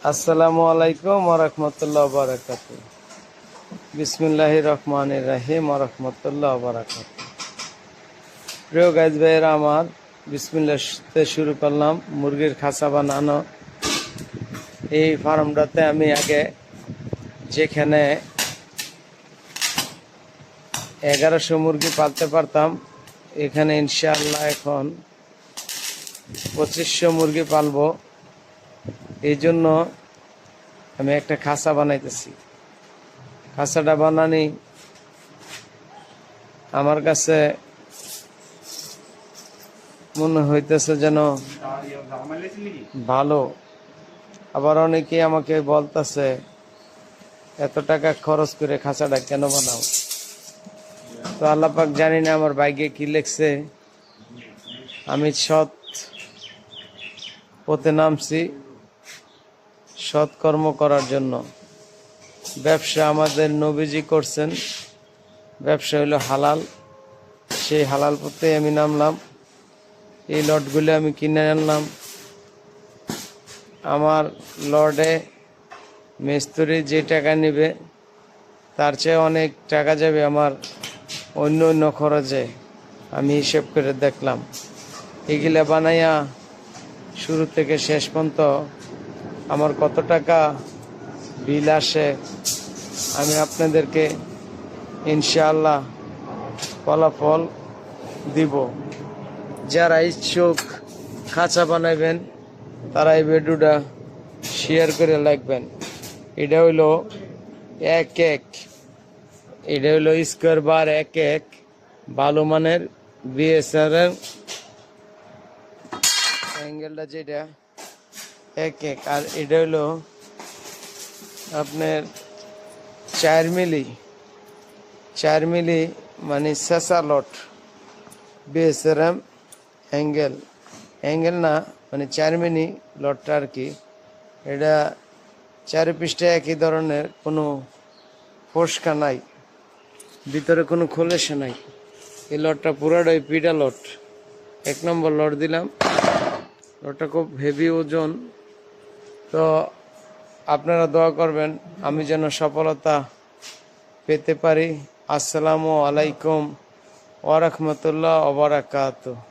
আসসালামু আলাইকুম ওয়া রাহমাতুল্লাহি ওয়া বারাকাতুহু। বিসমিল্লাহির রহমানির রহিম ওয়া রাহমাতুল্লাহি ওয়া বারাকাতুহু। প্রিয় গাইস ভাইয়েরা আমার, বিসমিল্লাহতে শুরু করলাম মুরগির খাঁচা বানানো। এই ফার্মটাতে আমি আগে যেখানে 1100 মুরগি পালতে পারতাম, এখানে ইনশাআল্লাহ এখন 2500 মুরগি পালবো। এই জন্য আমি একটা খাঁচা বানাইতেছি। খাঁচাটা বানানি আমার কাছে মনে হইতেছে যেন ভালো। আবার অনেকে আমাকে বলতেছে এত টাকা খরচ করে খাঁচাটা কেন বানাও। তো আল্লাহ পাক জানি না আমার ভাগ্যে কি লেখছে। আমি সৎ পথে নামছি, সৎ কর্ম করার জন্য। ব্যবসা আমাদের নবীজি করছেন, ব্যবসা হইল হালাল। সেই হালাল পথে আমি নামলাম। এই লটগুলো আমি কিনে আনলাম। আমার লর্ডে মিস্ত্রি যে টাকা নেবে তার চেয়ে অনেক টাকা যাবে আমার অন্য অন্য খরচে। আমি হিসেব করে দেখলাম এগুলা বানাইয়া শুরু থেকে শেষ পর্যন্ত আমার কত টাকা বিল আসে আমি আপনাদেরকে ইনশাআল্লাহ ফলাফল দিব। যারা ইচ্ছুক খাঁচা বানাইবেন তারা এই ভিডিওটা শেয়ার করে লাগবেন। এটা হইল এটা হইল স্কোয়ার বার এক ভালো মানের বিএসআর অ্যাঙ্গেলটা যেটা এক আর এটা হইলো আপনার 4 মিলি মানে সেসা লট বিএসআরএম অ্যাঙ্গেল না, মানে 4 মিলি লটটা আর কি। এটা 4 পৃষ্ঠে একই ধরনের, কোনো ফোসকা নাই, ভিতরে কোনো খোলেসা নাই। এই লটটা পুরাটাই পিডা লট। 1 নম্বর লট দিলাম। লটটা খুব হেভি ওজন। তো আপনারা দোয়া করবেন আমি যেন সফলতা পেতে পারি। আসসালামু আলাইকুম ওয়া রাহমাতুল্লাহি ওয়া বারাকাতুহু।